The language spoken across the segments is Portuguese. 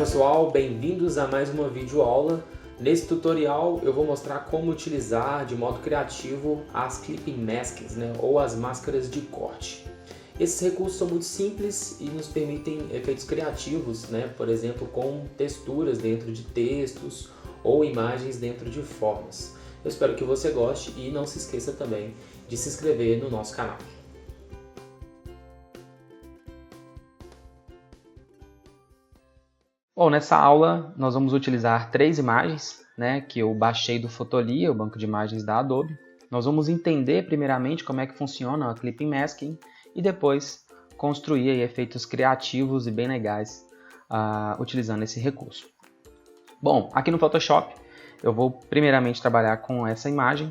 pessoal, bem-vindos a mais uma videoaula. Nesse tutorial eu vou mostrar como utilizar de modo criativo as Clipping Masks, ou as máscaras de corte. Esses recursos são muito simples e nos permitem efeitos criativos, por exemplo, com texturas dentro de textos ou imagens dentro de formas. Eu espero que você goste e não se esqueça também de se inscrever no nosso canal. Bom, nessa aula nós vamos utilizar 3 imagens, que eu baixei do Fotolia, o banco de imagens da Adobe. Nós vamos entender primeiramente como é que funciona a Clipping Masking e depois construir aí efeitos criativos e bem legais utilizando esse recurso. Bom, aqui no Photoshop eu vou primeiramente trabalhar com essa imagem.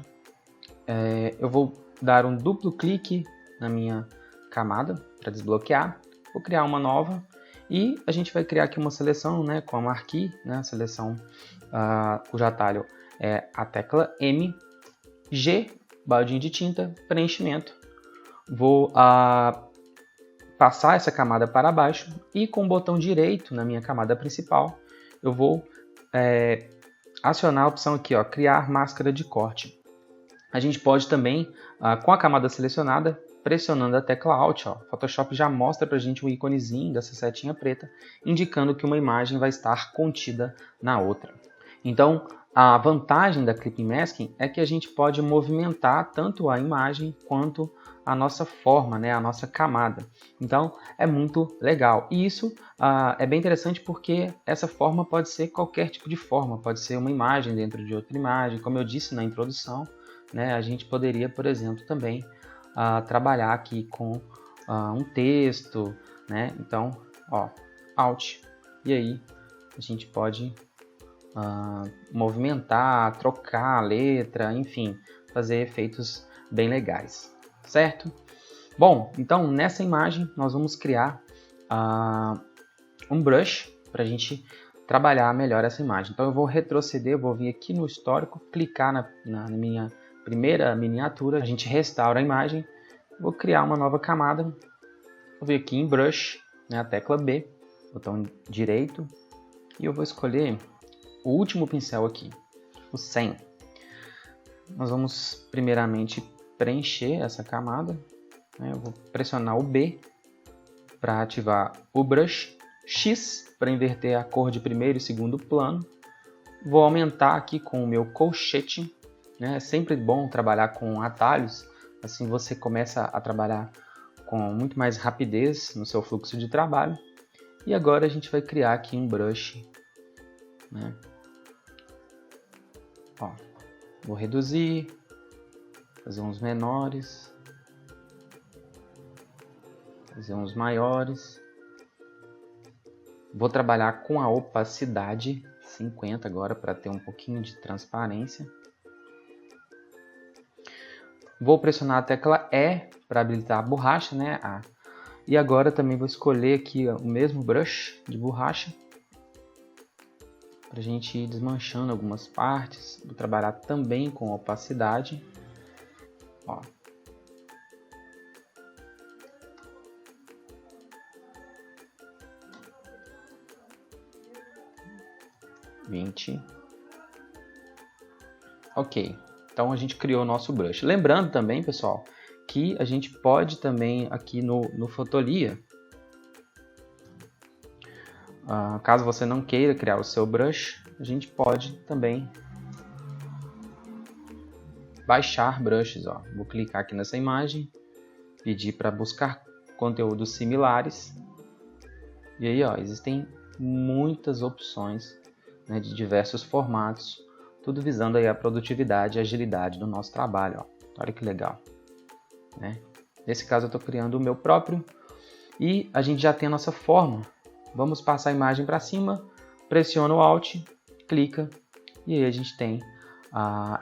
Eu vou dar um duplo clique na minha camada para desbloquear. Vou criar uma nova. E a gente vai criar aqui uma seleção com a Marquee, a seleção cujo atalho é a tecla M, G, baldinho de tinta, preenchimento. Vou passar essa camada para baixo e com o botão direito na minha camada principal, eu vou acionar a opção aqui, criar máscara de corte. A gente pode também, com a camada selecionada, pressionando a tecla Alt, o Photoshop já mostra para a gente um íconezinho dessa setinha preta, indicando que uma imagem vai estar contida na outra. Então, a vantagem da Clipping Masking é que a gente pode movimentar tanto a imagem quanto a nossa forma, a nossa camada. Então, é muito legal. E isso é bem interessante porque essa forma pode ser qualquer tipo de forma, pode ser uma imagem dentro de outra imagem. Como eu disse na introdução, a gente poderia, por exemplo, também trabalhar aqui com um texto, Então, Alt, e aí a gente pode movimentar, trocar a letra, enfim, fazer efeitos bem legais, certo? Bom, então nessa imagem nós vamos criar um brush para a gente trabalhar melhor essa imagem. Então eu vou retroceder, eu vou vir aqui no histórico, clicar na minha primeira miniatura, a gente restaura a imagem, vou criar uma nova camada, vou vir aqui em Brush, a tecla B, botão direito, e eu vou escolher o último pincel aqui, o 100. Nós vamos primeiramente preencher essa camada, eu vou pressionar o B para ativar o Brush, X para inverter a cor de primeiro e segundo plano, vou aumentar aqui com o meu colchete. É sempre bom trabalhar com atalhos, assim você começa a trabalhar com muito mais rapidez no seu fluxo de trabalho. E agora a gente vai criar aqui um brush. Vou reduzir, fazer uns menores, fazer uns maiores. Vou trabalhar com a opacidade 50 agora para ter um pouquinho de transparência. Vou pressionar a tecla E para habilitar a borracha, E agora também vou escolher aqui o mesmo brush de borracha para a gente ir desmanchando algumas partes. Vou trabalhar também com opacidade. 20. Ok. Então a gente criou o nosso brush. Lembrando também, pessoal, que a gente pode também aqui no Fotolia, caso você não queira criar o seu brush, a gente pode também baixar brushes. Vou clicar aqui nessa imagem, pedir para buscar conteúdos similares. E aí existem muitas opções de diversos formatos. Tudo visando aí a produtividade e agilidade do nosso trabalho. Olha que legal. Nesse caso eu estou criando o meu próprio. E a gente já tem a nossa forma. Vamos passar a imagem para cima. Pressiona o Alt, clica. E aí a gente tem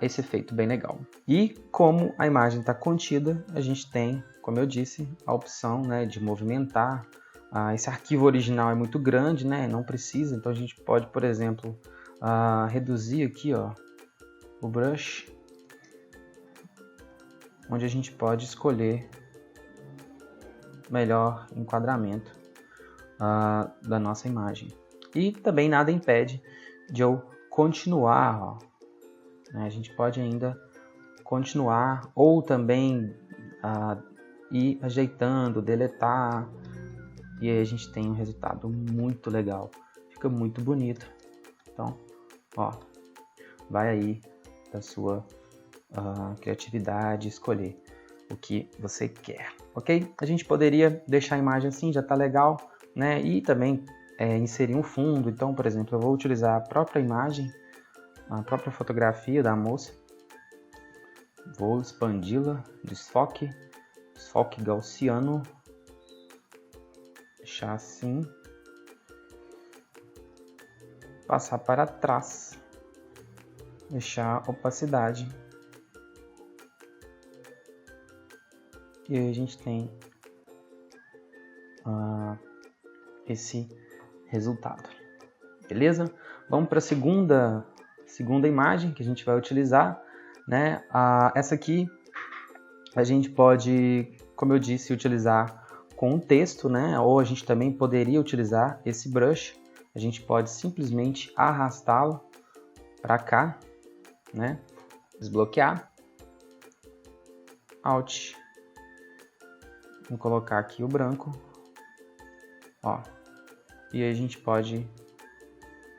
esse efeito bem legal. E como a imagem está contida, a gente tem, como eu disse, a opção de movimentar. Esse arquivo original é muito grande, não precisa. Então a gente pode, por exemplo, reduzir aqui o brush, onde a gente pode escolher melhor enquadramento da nossa imagem. E também nada impede de eu continuar, ó, né? A gente pode ainda continuar ou também ir ajeitando, deletar, e aí a gente tem um resultado muito legal, fica muito bonito. Então, ó, vai aí da sua criatividade, escolher o que você quer, ok? A gente poderia deixar a imagem assim, já tá legal, né? E também inserir um fundo. Então, por exemplo, eu vou utilizar a própria imagem, a própria fotografia da moça, vou expandi-la, desfoque gaussiano, deixar assim, passar para trás, deixar a opacidade, e aí a gente tem esse resultado, beleza? Vamos para a segunda imagem que a gente vai utilizar, né? Essa aqui a gente pode, como eu disse, utilizar com um texto, né? Ou a gente também poderia utilizar esse brush. A gente pode simplesmente arrastá-lo para cá, né? Desbloquear, Alt, vou colocar aqui o branco, ó. E aí a gente pode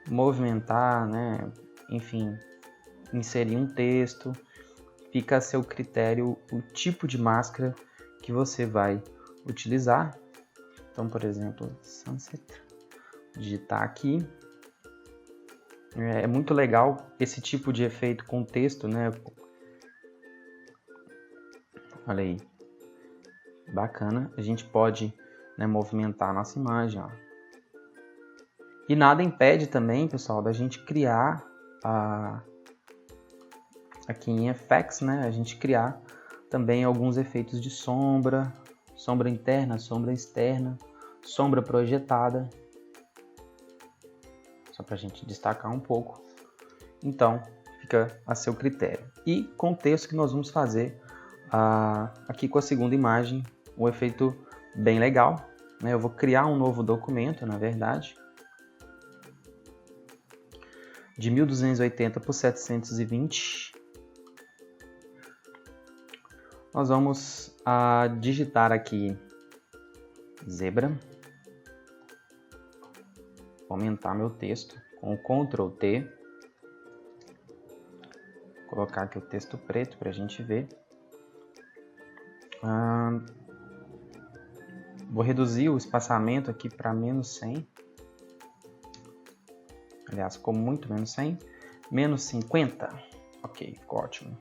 movimentar, né? Enfim, inserir um texto. Fica a seu critério o tipo de máscara que você vai utilizar. Então, por exemplo, Sunset, digitar aqui. É muito legal esse tipo de efeito com texto, né? Olha aí, bacana. A gente pode, né, movimentar a nossa imagem, ó. E nada impede também, pessoal, da gente criar aqui em FX, né? A gente criar também alguns efeitos de sombra, sombra interna, sombra externa, sombra projetada, só para a gente destacar um pouco. Então, fica a seu critério. E com o texto que nós vamos fazer aqui com a segunda imagem, um efeito bem legal, né? Eu vou criar um novo documento, na verdade, de 1280 por 720. Nós vamos digitar aqui zebra, vou aumentar meu texto com o Ctrl T, vou colocar aqui o texto preto para a gente ver. Vou reduzir o espaçamento aqui para menos 100, aliás, ficou muito menos 100, menos 50, ok, ficou ótimo.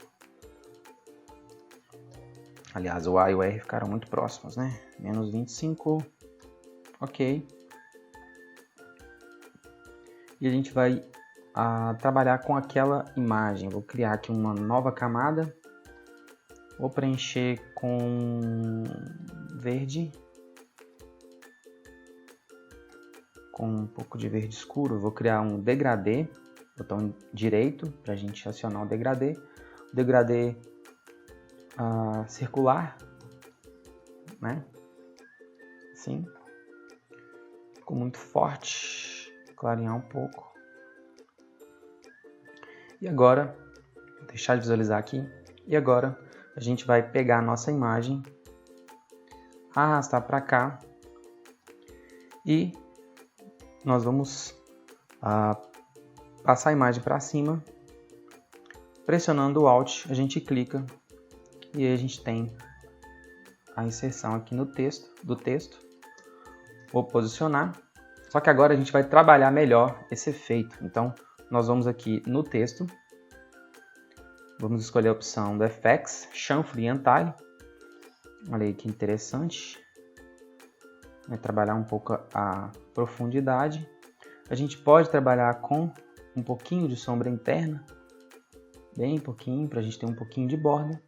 Aliás, o A e o R ficaram muito próximos, né? Menos 25, ok. E a gente vai trabalhar com aquela imagem. Vou criar aqui uma nova camada. Vou preencher com verde. Com um pouco de verde escuro. Vou criar um degradê. Botão direito para a gente acionar o degradê. O degradê circular, né? Assim. Ficou muito forte. Clarear um pouco. E agora, vou deixar de visualizar aqui. E agora a gente vai pegar a nossa imagem, arrastar para cá e nós vamos passar a imagem para cima. Pressionando o Alt, a gente clica e aí a gente tem a inserção aqui no texto, Vou posicionar. Só que agora a gente vai trabalhar melhor esse efeito. Então, nós vamos aqui no texto. Vamos escolher a opção do FX, Chamfer Anti. Olha aí que interessante. Vai trabalhar um pouco a profundidade. A gente pode trabalhar com um pouquinho de sombra interna. Bem pouquinho, para a gente ter um pouquinho de borda.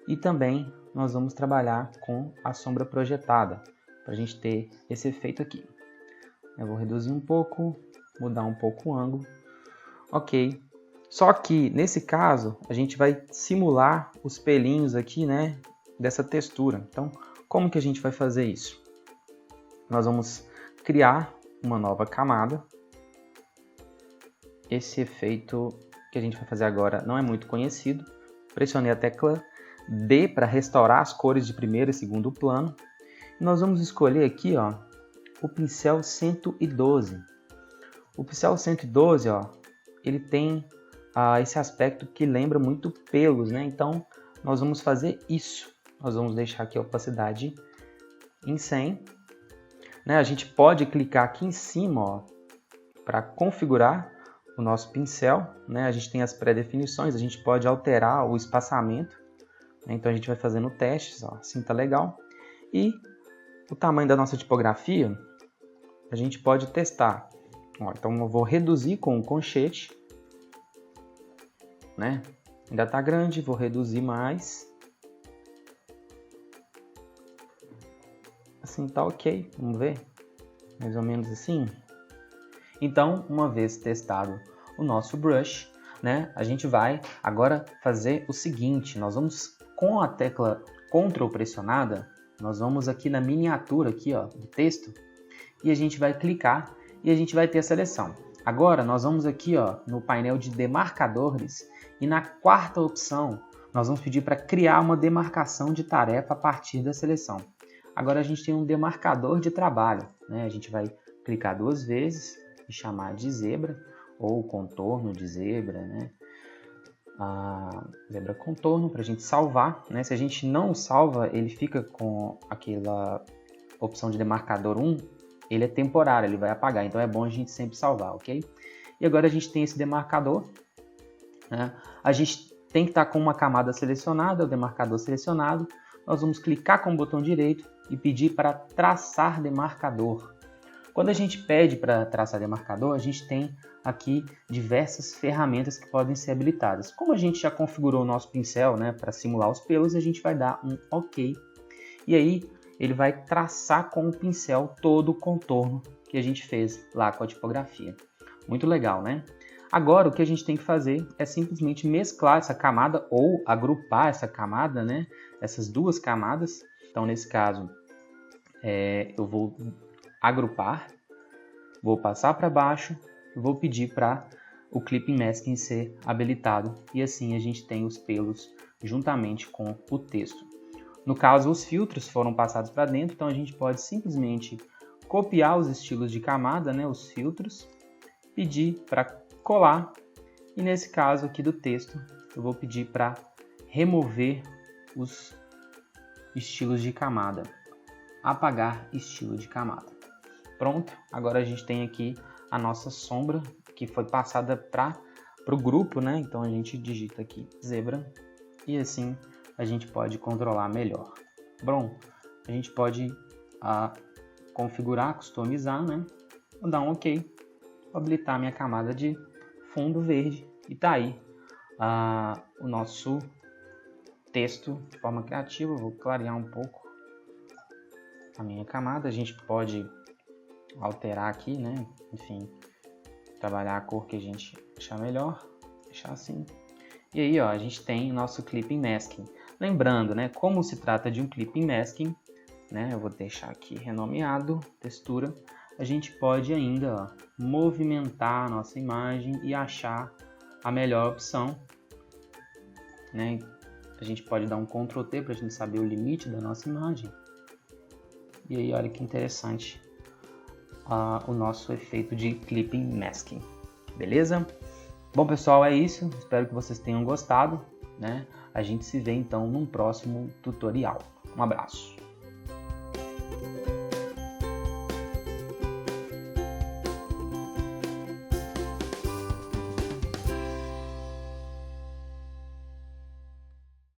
E também nós vamos trabalhar com a sombra projetada, para a gente ter esse efeito aqui. Eu vou reduzir um pouco, mudar um pouco o ângulo. Ok. Só que, nesse caso, a gente vai simular os pelinhos aqui, né, dessa textura. Então, como que a gente vai fazer isso? Nós vamos criar uma nova camada. esse efeito que a gente vai fazer agora não é muito conhecido. Pressionei a tecla D para restaurar as cores de primeiro e segundo plano. E nós vamos escolher aqui, ó, o pincel 112. O pincel 112, ó, ele tem esse aspecto que lembra muito pelos, né? Então, nós vamos fazer isso. Nós vamos deixar aqui a opacidade em 100. Né? A gente pode clicar aqui em cima para configurar o nosso pincel. Né? A gente tem as pré-definições, a gente pode alterar o espaçamento. Né? Então, a gente vai fazendo testes, ó, assim tá legal. E o tamanho da nossa tipografia, a gente pode testar. Ó, então, eu vou reduzir com o conchete. Né? Ainda tá grande, vou reduzir mais. Assim tá ok, vamos ver? Mais ou menos assim. Então, uma vez testado o nosso brush, né, a gente vai agora fazer o seguinte. Nós vamos, com a tecla Ctrl pressionada, nós vamos aqui na miniatura aqui, ó, do texto, e a gente vai clicar e a gente vai ter a seleção. Agora, nós vamos aqui, ó, no painel de demarcadores e na quarta opção, nós vamos pedir para criar uma demarcação de tarefa a partir da seleção. Agora a gente tem um demarcador de trabalho, né? A gente vai clicar 2 vezes e chamar de zebra ou contorno de zebra, né? Zebra contorno para a gente salvar, né? Se a gente não salva, ele fica com aquela opção de demarcador 1, ele é temporário, ele vai apagar, então é bom a gente sempre salvar, ok? E agora a gente tem esse demarcador, né? A gente tem que estar com uma camada selecionada, o demarcador selecionado. Nós vamos clicar com o botão direito e pedir para traçar demarcador. Quando a gente pede para traçar demarcador, a gente tem aqui diversas ferramentas que podem ser habilitadas. Como a gente já configurou o nosso pincel, né, para simular os pelos, a gente vai dar um OK. E aí ele vai traçar com o pincel todo o contorno que a gente fez lá com a tipografia. Muito legal, né? Agora o que a gente tem que fazer é simplesmente mesclar essa camada ou agrupar essa camada, né? Essas duas camadas. Então nesse caso eu vou agrupar, vou passar para baixo, vou pedir para o Clipping Masking ser habilitado e assim a gente tem os pelos juntamente com o texto. No caso, os filtros foram passados para dentro, então a gente pode simplesmente copiar os estilos de camada, né, os filtros, pedir para colar e nesse caso aqui do texto eu vou pedir para remover os estilos de camada, apagar estilo de camada. Pronto, agora a gente tem aqui a nossa sombra que foi passada para o grupo, né? Então a gente digita aqui zebra e assim a gente pode controlar melhor. Bom, a gente pode configurar, customizar, né? Vou dar um OK, vou habilitar minha camada de fundo verde e tá aí o nosso texto de forma criativa. Vou clarear um pouco a minha camada. A gente pode alterar aqui, né? Enfim, trabalhar a cor que a gente achar melhor, deixar assim. E aí, ó, a gente tem o nosso Clipping Masking. Lembrando, né, como se trata de um Clipping Masking, né, eu vou deixar aqui renomeado, textura, a gente pode ainda, ó, movimentar a nossa imagem e achar a melhor opção, né? A gente pode dar um Ctrl T para a gente saber o limite da nossa imagem. E aí, olha que interessante o nosso efeito de Clipping Masking. Beleza? Bom, pessoal, é isso. Espero que vocês tenham gostado, né? A gente se vê então num próximo tutorial. Um abraço.